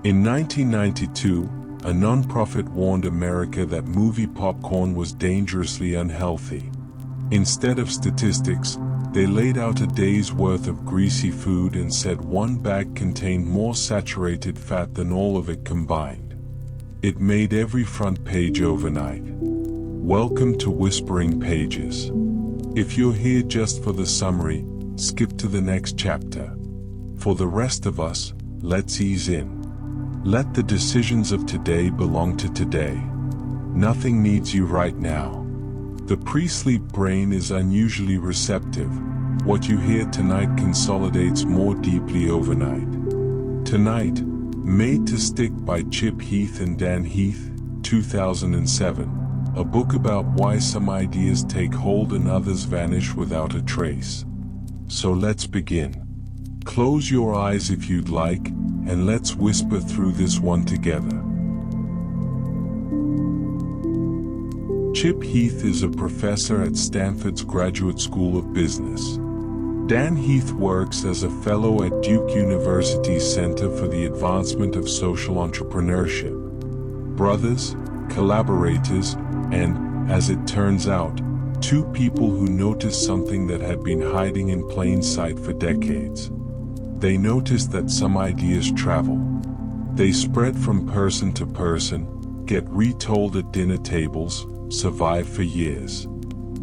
In 1992, a nonprofit warned America that movie popcorn was dangerously unhealthy. Instead of statistics, they laid out a day's worth of greasy food and said one bag contained more saturated fat than all of it combined. It made every front page overnight. Welcome to Whispering Pages. If you're here just for the summary, skip to the next chapter. For the rest of us, let's ease in. Let the decisions of today belong to today. Nothing needs you right now. The pre-sleep brain is unusually receptive. What you hear tonight consolidates more deeply overnight. Tonight, Made to Stick by Chip Heath and Dan Heath, 2007. A book about why some ideas take hold and others vanish without a trace. So let's begin. Close your eyes if you'd like, and let's whisper through this one together. Chip Heath is a professor at Stanford's Graduate School of Business. Dan Heath works as a fellow at Duke University's Center for the Advancement of Social Entrepreneurship. Brothers, collaborators, and, as it turns out, two people who noticed something that had been hiding in plain sight for decades. They noticed that some ideas travel. They spread from person to person, get retold at dinner tables, survive for years.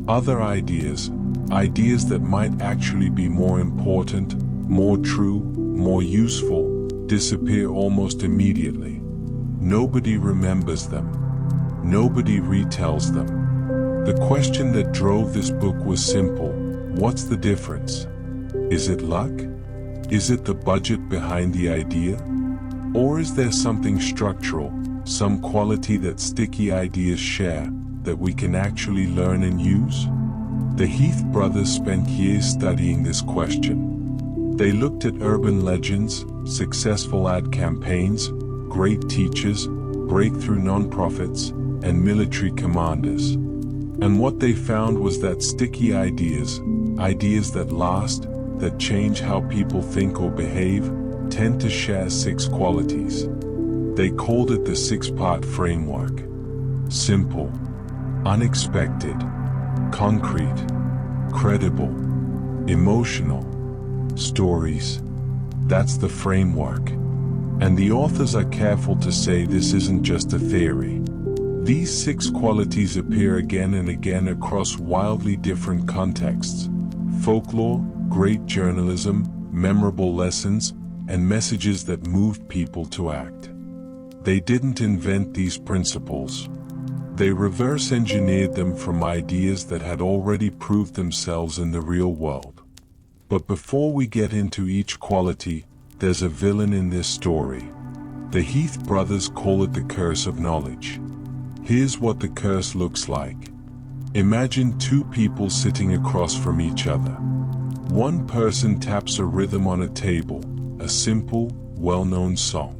Other ideas that might actually be more important, more true, more useful, disappear almost immediately. Nobody remembers them. Nobody retells them. The question that drove this book was simple: what's the difference? Is it luck? Is it the budget behind the idea? Or is there something structural, some quality that sticky ideas share, that we can actually learn and use? The Heath brothers spent years studying this question. They looked at urban legends, successful ad campaigns, great teachers, breakthrough nonprofits, and military commanders. And what they found was that sticky ideas that last, that change how people think or behave, tend to share 6 qualities. They called it the 6-part framework. Simple, unexpected, concrete, credible, emotional, stories. That's the framework. And the authors are careful to say this isn't just a theory. These 6 qualities appear again and again across wildly different contexts: folklore, great journalism, memorable lessons, and messages that moved people to act. They didn't invent these principles. They reverse-engineered them from ideas that had already proved themselves in the real world. But before we get into each quality, there's a villain in this story. The Heath brothers call it the curse of knowledge. Here's what the curse looks like. Imagine 2 people sitting across from each other. One person taps a rhythm on a table, a simple, well-known song.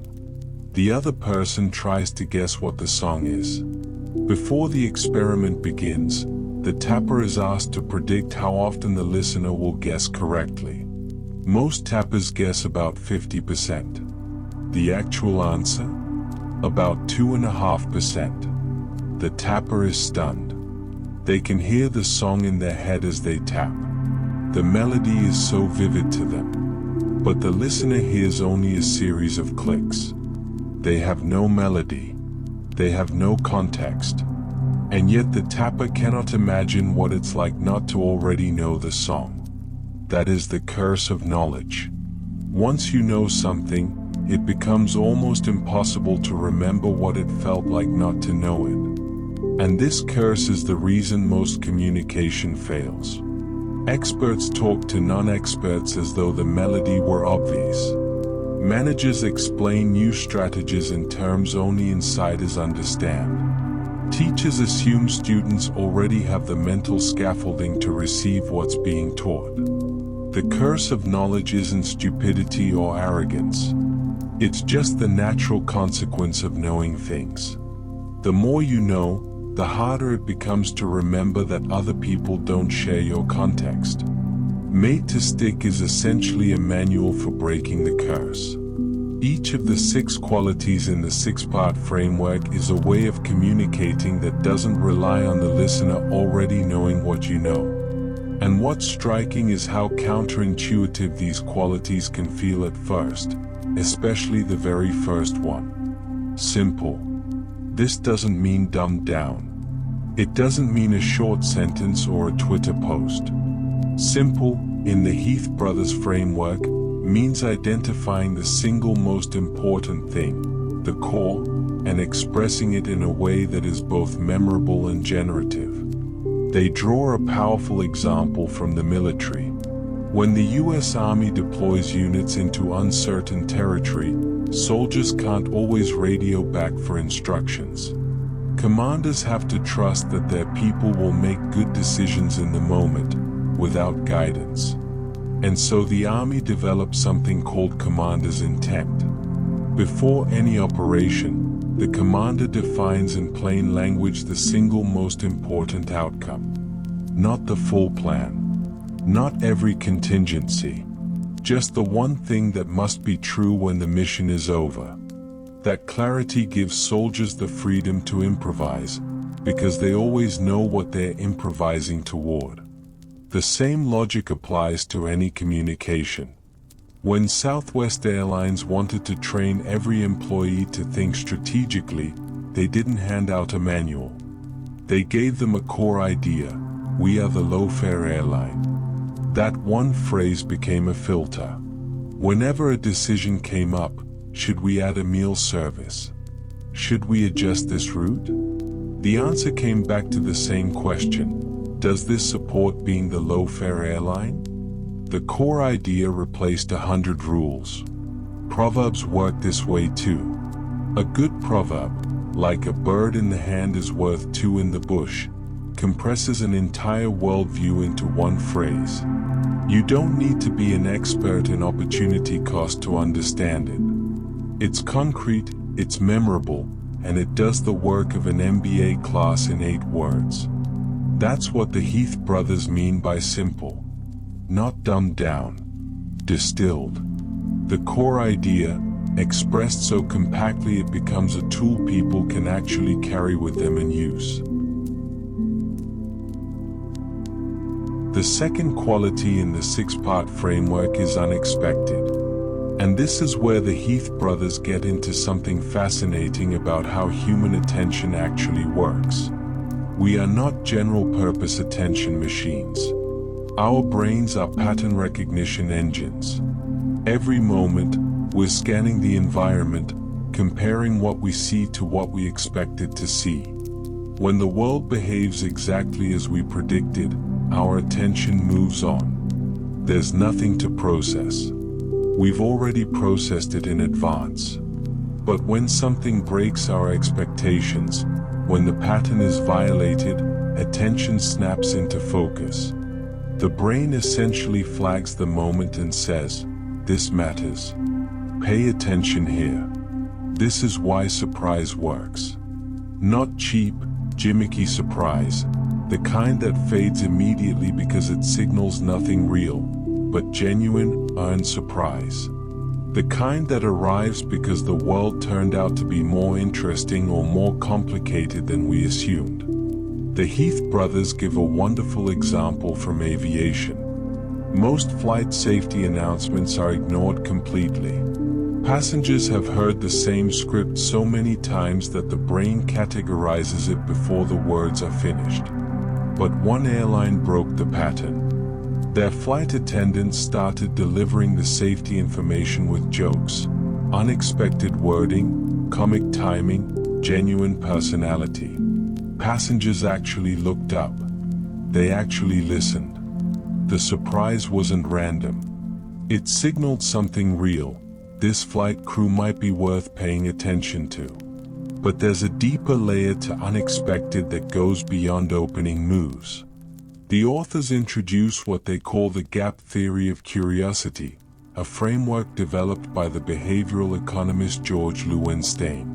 The other person tries to guess what the song is. Before the experiment begins, the tapper is asked to predict how often the listener will guess correctly. Most tappers guess about 50%. The actual answer? About 2.5%. The tapper is stunned. They can hear the song in their head as they tap. The melody is so vivid to them. But the listener hears only a series of clicks. They have no melody. They have no context. And yet the tapper cannot imagine what it's like not to already know the song. That is the curse of knowledge. Once you know something, it becomes almost impossible to remember what it felt like not to know it. And this curse is the reason most communication fails. Experts talk to non-experts as though the melody were obvious. Managers explain new strategies in terms only insiders understand. Teachers assume students already have the mental scaffolding to receive what's being taught. The curse of knowledge isn't stupidity or arrogance. It's just the natural consequence of knowing things. The more you know, the harder it becomes to remember that other people don't share your context. Made to Stick is essentially a manual for breaking the curse. Each of the 6 qualities in the 6-part framework is a way of communicating that doesn't rely on the listener already knowing what you know. And what's striking is how counterintuitive these qualities can feel at first, especially the very first one. Simple. This doesn't mean dumbed down. It doesn't mean a short sentence or a Twitter post. Simple, in the Heath brothers framework, means identifying the single most important thing, the core, and expressing it in a way that is both memorable and generative. They draw a powerful example from the military. When the U.S. Army deploys units into uncertain territory, soldiers can't always radio back for instructions. Commanders have to trust that their people will make good decisions in the moment, without guidance. And so the Army develops something called commander's intent. Before any operation, the commander defines in plain language the single most important outcome. Not the full plan. Not every contingency. Just the one thing that must be true when the mission is over. That clarity gives soldiers the freedom to improvise, because they always know what they're improvising toward. The same logic applies to any communication. When Southwest Airlines wanted to train every employee to think strategically, they didn't hand out a manual. They gave them a core idea: we are the low-fare airline. That one phrase became a filter. Whenever a decision came up, should we add a meal service? Should we adjust this route? The answer came back to the same question: does this support being the low-fare airline? The core idea replaced 100 rules. Proverbs work this way too. A good proverb, like a bird in the hand is worth 2 in the bush, compresses an entire worldview into one phrase. You don't need to be an expert in opportunity cost to understand it. It's concrete, it's memorable, and it does the work of an MBA class in 8 words. That's what the Heath brothers mean by simple. Not dumbed down. Distilled. The core idea, expressed so compactly it becomes a tool people can actually carry with them and use. The second quality in the 6-part framework is unexpected. And this is where the Heath brothers get into something fascinating about how human attention actually works. We are not general-purpose attention machines. Our brains are pattern recognition engines. Every moment, we're scanning the environment, comparing what we see to what we expected to see. When the world behaves exactly as we predicted, our attention moves on. There's nothing to process. We've already processed it in advance. But when something breaks our expectations, when the pattern is violated, attention snaps into focus. The brain essentially flags the moment and says, "This matters. Pay attention here." This is why surprise works. Not cheap, gimmicky surprise, the kind that fades immediately because it signals nothing real, but genuine, earned surprise. The kind that arrives because the world turned out to be more interesting or more complicated than we assumed. The Heath brothers give a wonderful example from aviation. Most flight safety announcements are ignored completely. Passengers have heard the same script so many times that the brain categorizes it before the words are finished. But one airline broke the pattern. Their flight attendants started delivering the safety information with jokes, unexpected wording, comic timing, genuine personality. Passengers actually looked up. They actually listened. The surprise wasn't random. It signaled something real. This flight crew might be worth paying attention to. But there's a deeper layer to unexpected that goes beyond opening moves. The authors introduce what they call the gap theory of curiosity, a framework developed by the behavioral economist George Loewenstein.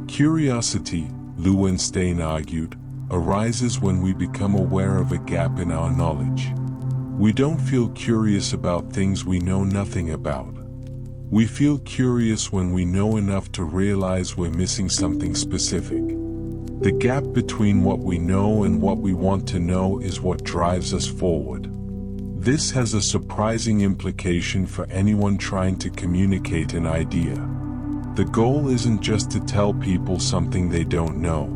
Curiosity, Loewenstein argued, arises when we become aware of a gap in our knowledge. We don't feel curious about things we know nothing about. We feel curious when we know enough to realize we're missing something specific. The gap between what we know and what we want to know is what drives us forward. This has a surprising implication for anyone trying to communicate an idea. The goal isn't just to tell people something they don't know.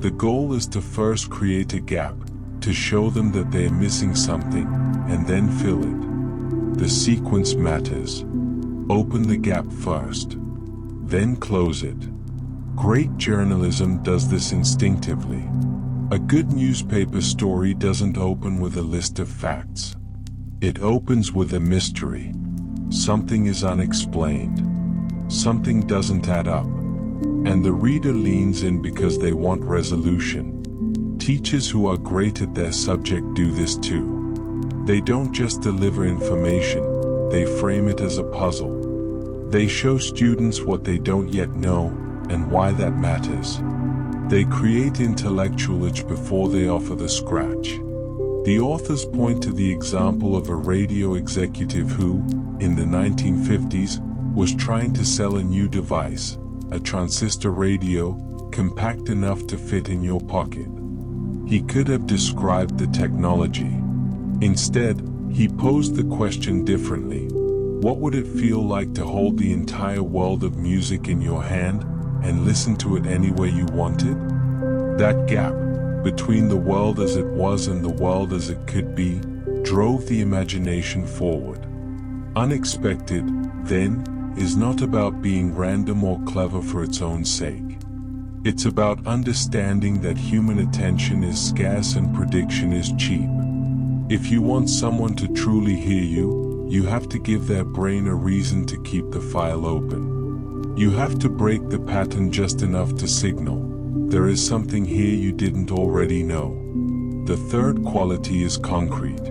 The goal is to first create a gap, to show them that they are missing something, and then fill it. The sequence matters. Open the gap first, then close it. Great journalism does this instinctively. A good newspaper story doesn't open with a list of facts. It opens with a mystery. Something is unexplained. Something doesn't add up. And the reader leans in because they want resolution. Teachers who are great at their subject do this too. They don't just deliver information, they frame it as a puzzle. They show students what they don't yet know and why that matters. They create intellectual edge before they offer the scratch. The authors point to the example of a radio executive who, in the 1950s, was trying to sell a new device, a transistor radio, compact enough to fit in your pocket. He could have described the technology. Instead, he posed the question differently. What would it feel like to hold the entire world of music in your hand and listen to it any way you wanted? That gap, between the world as it was and the world as it could be, drove the imagination forward. Unexpected, then, is not about being random or clever for its own sake. It's about understanding that human attention is scarce and prediction is cheap. If you want someone to truly hear you, you have to give their brain a reason to keep the file open. You have to break the pattern just enough to signal, there is something here you didn't already know. The third quality is concrete.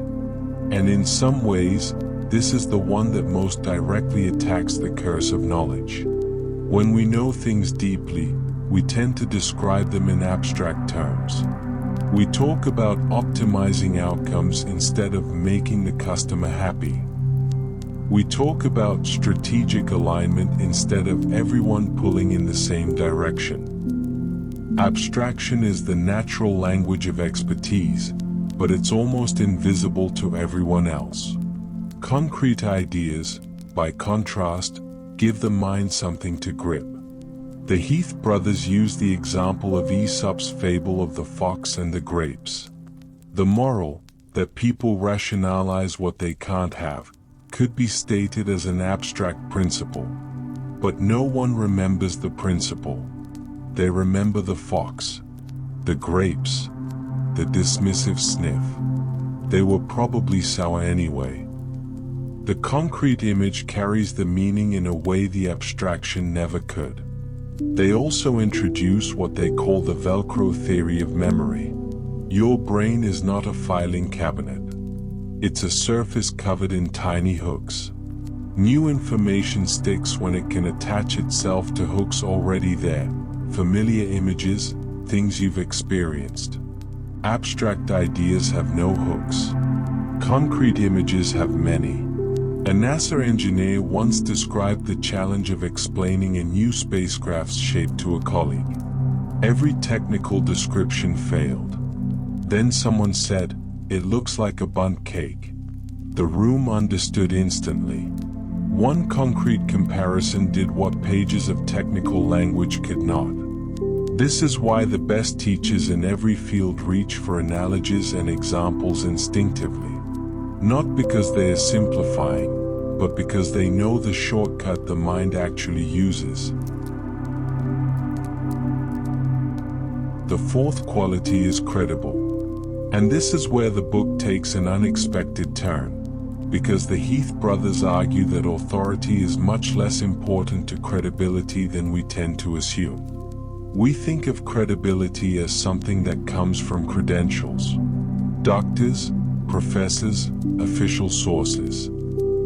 And in some ways, this is the one that most directly attacks the curse of knowledge. When we know things deeply, we tend to describe them in abstract terms. We talk about optimizing outcomes instead of making the customer happy. We talk about strategic alignment instead of everyone pulling in the same direction. Abstraction is the natural language of expertise, but it's almost invisible to everyone else. Concrete ideas, by contrast, give the mind something to grip. The Heath brothers use the example of Aesop's fable of the fox and the grapes. The moral, that people rationalize what they can't have, could be stated as an abstract principle. But no one remembers the principle. They remember the fox, the grapes, the dismissive sniff. They were probably sour anyway. The concrete image carries the meaning in a way the abstraction never could. They also introduce what they call the Velcro theory of memory. Your brain is not a filing cabinet. It's a surface covered in tiny hooks. New information sticks when it can attach itself to hooks already there, familiar images, things you've experienced. Abstract ideas have no hooks. Concrete images have many. A NASA engineer once described the challenge of explaining a new spacecraft's shape to a colleague. Every technical description failed. Then someone said, "It looks like a bundt cake." The room understood instantly. One concrete comparison did what pages of technical language could not. This is why the best teachers in every field reach for analogies and examples instinctively. Not because they are simplifying, but because they know the shortcut the mind actually uses. The fourth quality is credible. And this is where the book takes an unexpected turn, because the Heath brothers argue that authority is much less important to credibility than we tend to assume. We think of credibility as something that comes from credentials. Doctors, professors, official sources.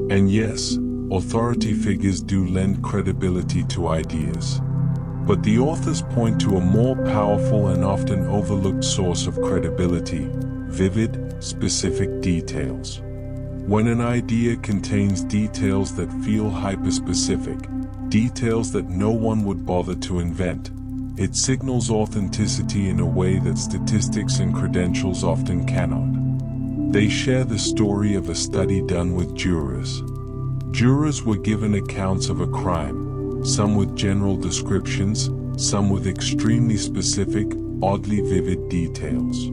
And yes, authority figures do lend credibility to ideas. But the authors point to a more powerful and often overlooked source of credibility: vivid, specific details. When an idea contains details that feel hyperspecific, details that no one would bother to invent, it signals authenticity in a way that statistics and credentials often cannot. They share the story of a study done with jurors. Jurors were given accounts of a crime, some with general descriptions, some with extremely specific, oddly vivid details.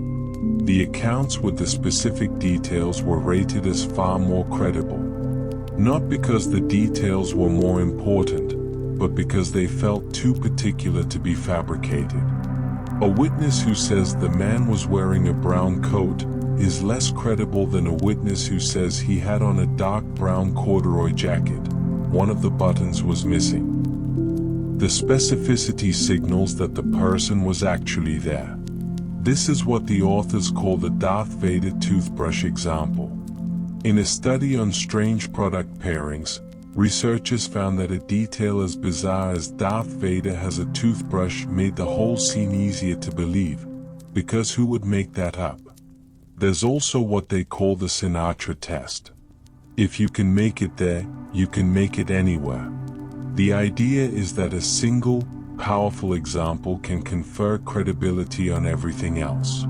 The accounts with the specific details were rated as far more credible. Not because the details were more important, but because they felt too particular to be fabricated. A witness who says the man was wearing a brown coat is less credible than a witness who says he had on a dark brown corduroy jacket. One of the buttons was missing. The specificity signals that the person was actually there. This is what the authors call the Darth Vader toothbrush example. In a study on strange product pairings, researchers found that a detail as bizarre as Darth Vader has a toothbrush made the whole scene easier to believe, because who would make that up? There's also what they call the Sinatra Test. If you can make it there, you can make it anywhere. The idea is that a single, powerful example can confer credibility on everything else.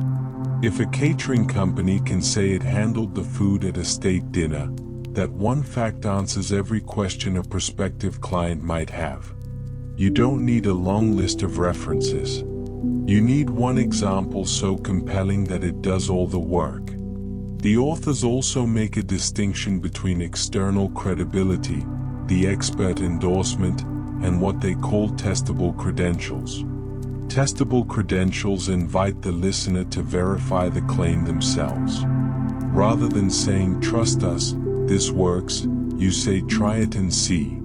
If a catering company can say it handled the food at a state dinner, that one fact answers every question a prospective client might have. You don't need a long list of references. You need one example so compelling that it does all the work. The authors also make a distinction between external credibility, the expert endorsement, and what they call testable credentials. Testable credentials invite the listener to verify the claim themselves. Rather than saying, "Trust us, this works," you say, "Try it and see."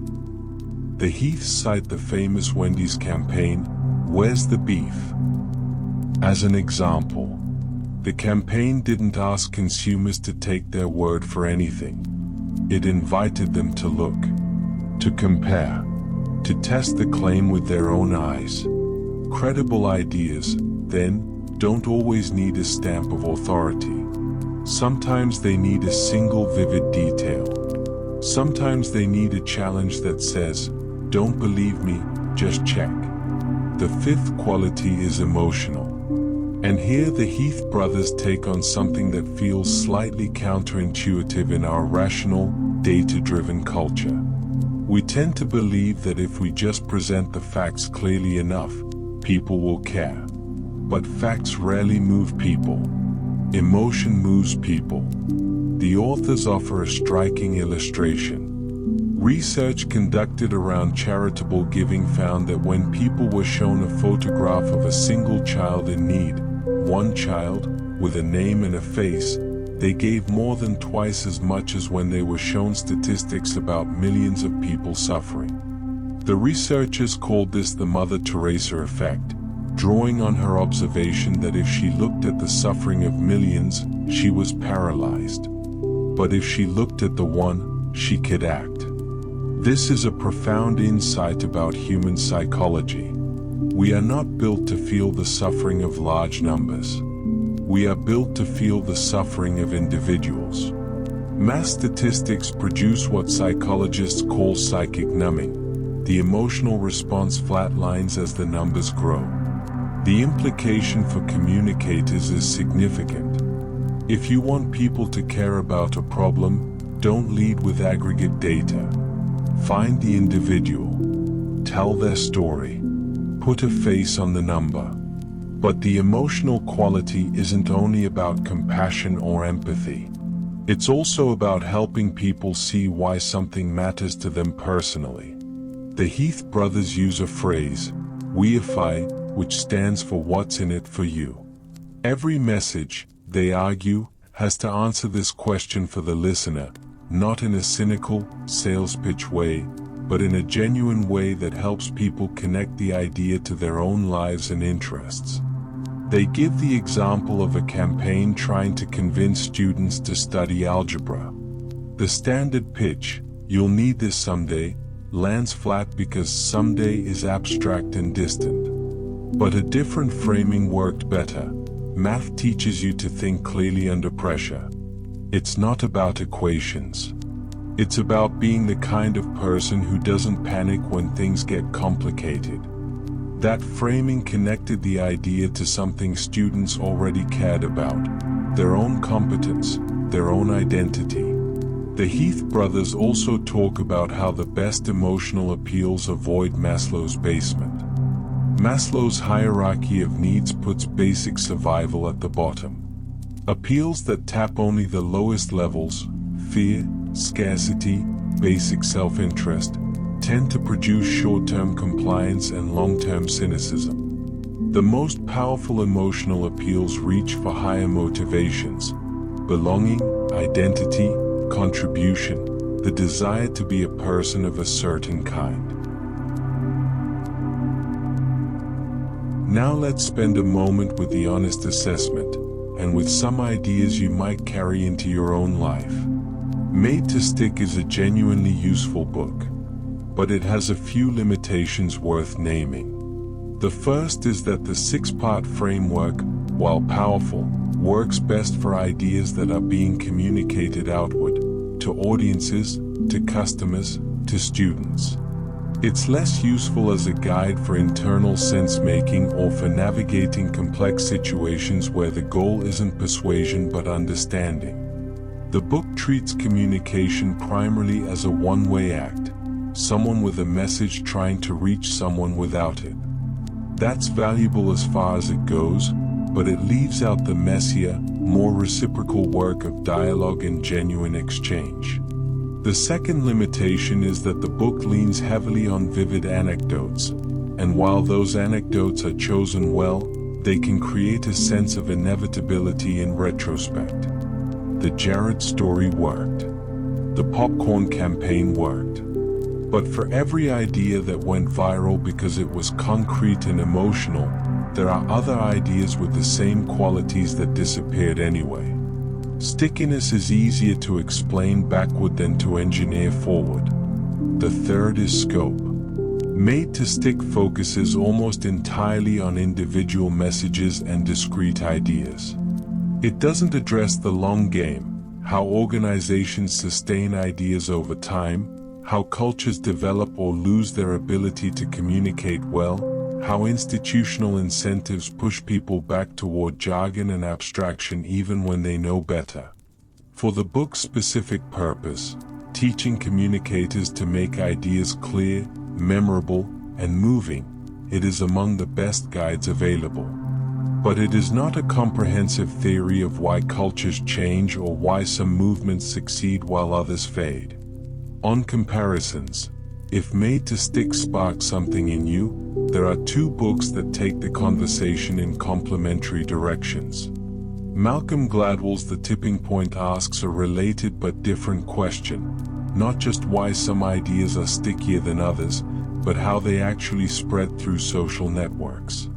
The Heath cite the famous Wendy's campaign, "Where's the beef?" as an example. The campaign didn't ask consumers to take their word for anything. It invited them to look, to compare, to test the claim with their own eyes. Credible ideas, then, don't always need a stamp of authority. Sometimes they need a single vivid detail. Sometimes they need a challenge that says, "Don't believe me, just check." The fifth quality is emotional. And here the Heath brothers take on something that feels slightly counterintuitive in our rational, data-driven culture. We tend to believe that if we just present the facts clearly enough, people will care. But facts rarely move people. Emotion moves people. The authors offer a striking illustration. Research conducted around charitable giving found that when people were shown a photograph of a single child in need, one child, with a name and a face, they gave more than twice as much as when they were shown statistics about millions of people suffering. The researchers called this the Mother Teresa effect, drawing on her observation that if she looked at the suffering of millions, she was paralyzed. But if she looked at the one, she could act. This is a profound insight about human psychology. We are not built to feel the suffering of large numbers. We are built to feel the suffering of individuals. Mass statistics produce what psychologists call psychic numbing. The emotional response flatlines as the numbers grow. The implication for communicators is significant. If you want people to care about a problem, don't lead with aggregate data. Find the individual. Tell their story. Put a face on the number. But the emotional quality isn't only about compassion or empathy. It's also about helping people see why something matters to them personally. The Heath brothers use a phrase, "weify," which stands for "what's in it for you." Every message, they argue, has to answer this question for the listener, not in a cynical, sales pitch way, but in a genuine way that helps people connect the idea to their own lives and interests. They give the example of a campaign trying to convince students to study algebra. The standard pitch, "You'll need this someday," lands flat because someday is abstract and distant. But a different framing worked better. "Math teaches you to think clearly under pressure." It's not about equations. It's about being the kind of person who doesn't panic when things get complicated. That framing connected the idea to something students already cared about: their own competence, their own identity. The Heath brothers also talk about how the best emotional appeals avoid Maslow's basement. Maslow's hierarchy of needs puts basic survival at the bottom. Appeals that tap only the lowest levels, fear, scarcity, basic self-interest, tend to produce short-term compliance and long-term cynicism. The most powerful emotional appeals reach for higher motivations: belonging, identity, contribution, the desire to be a person of a certain kind. Now let's spend a moment with the honest assessment, and with some ideas you might carry into your own life. Made to Stick is a genuinely useful book, but it has a few limitations worth naming. The first is that the 6-part framework, while powerful, works best for ideas that are being communicated outward, to audiences, to customers, to students. It's less useful as a guide for internal sense-making or for navigating complex situations where the goal isn't persuasion but understanding. The book treats communication primarily as a one-way act, someone with a message trying to reach someone without it. That's valuable as far as it goes, but it leaves out the messier, more reciprocal work of dialogue and genuine exchange. The second limitation is that the book leans heavily on vivid anecdotes, and while those anecdotes are chosen well, they can create a sense of inevitability in retrospect. The Jared story worked. The popcorn campaign worked. But for every idea that went viral because it was concrete and emotional, there are other ideas with the same qualities that disappeared anyway. Stickiness is easier to explain backward than to engineer forward. The third is scope. Made to Stick focuses almost entirely on individual messages and discrete ideas. It doesn't address the long game, how organizations sustain ideas over time, how cultures develop or lose their ability to communicate well, how institutional incentives push people back toward jargon and abstraction even when they know better. For the book's specific purpose, teaching communicators to make ideas clear, memorable, and moving, it is among the best guides available. But it is not a comprehensive theory of why cultures change or why some movements succeed while others fade. On comparisons, if Made to Stick sparks something in you, there are 2 books that take the conversation in complementary directions. Malcolm Gladwell's The Tipping Point asks a related but different question, not just why some ideas are stickier than others, but how they actually spread through social networks.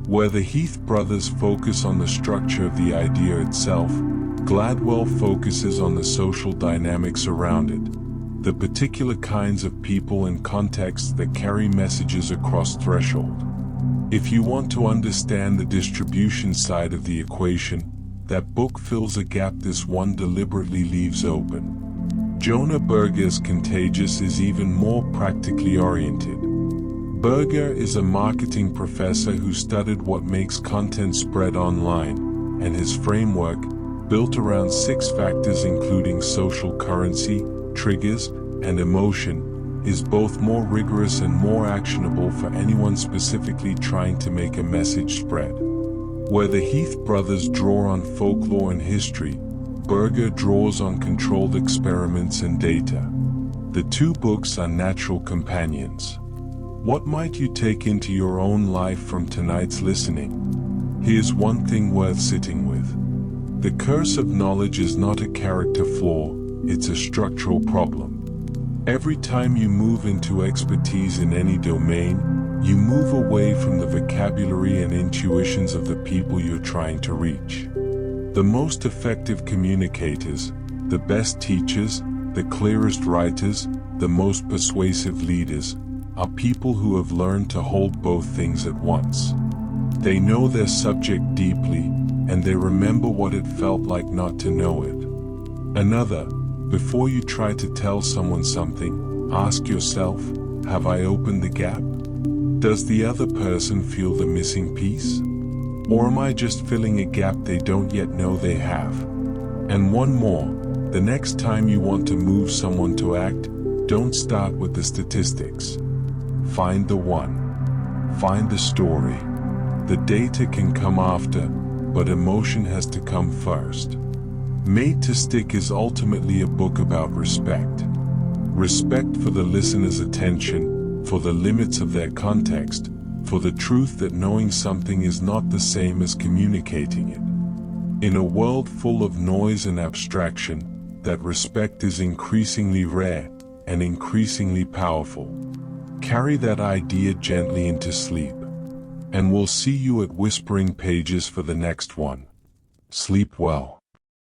Where the Heath brothers focus on the structure of the idea itself, Gladwell focuses on the social dynamics around it, the particular kinds of people and contexts that carry messages across threshold. If you want to understand the distribution side of the equation, that book fills a gap this one deliberately leaves open. Jonah Berger's Contagious is even more practically oriented. Berger is a marketing professor who studied what makes content spread online, and his framework, built around 6 factors including social currency, triggers, and emotion, is both more rigorous and more actionable for anyone specifically trying to make a message spread. Where the Heath brothers draw on folklore and history, Berger draws on controlled experiments and data. The 2 books are natural companions. What might you take into your own life from tonight's listening? Here's one thing worth sitting with. The curse of knowledge is not a character flaw, it's a structural problem. Every time you move into expertise in any domain, you move away from the vocabulary and intuitions of the people you're trying to reach. The most effective communicators, the best teachers, the clearest writers, the most persuasive leaders, are people who have learned to hold both things at once. They know their subject deeply, and they remember what it felt like not to know it. Another, before you try to tell someone something, ask yourself, have I opened the gap? Does the other person feel the missing piece? Or am I just filling a gap they don't yet know they have? And one more, the next time you want to move someone to act, don't start with the statistics. Find the one. Find the story. The data can come after, but emotion has to come first. Made to Stick is ultimately a book about respect. Respect for the listener's attention, for the limits of their context, for the truth that knowing something is not the same as communicating it. In a world full of noise and abstraction, that respect is increasingly rare and increasingly powerful. Carry that idea gently into sleep. And we'll see you at Whispering Pages for the next one. Sleep well.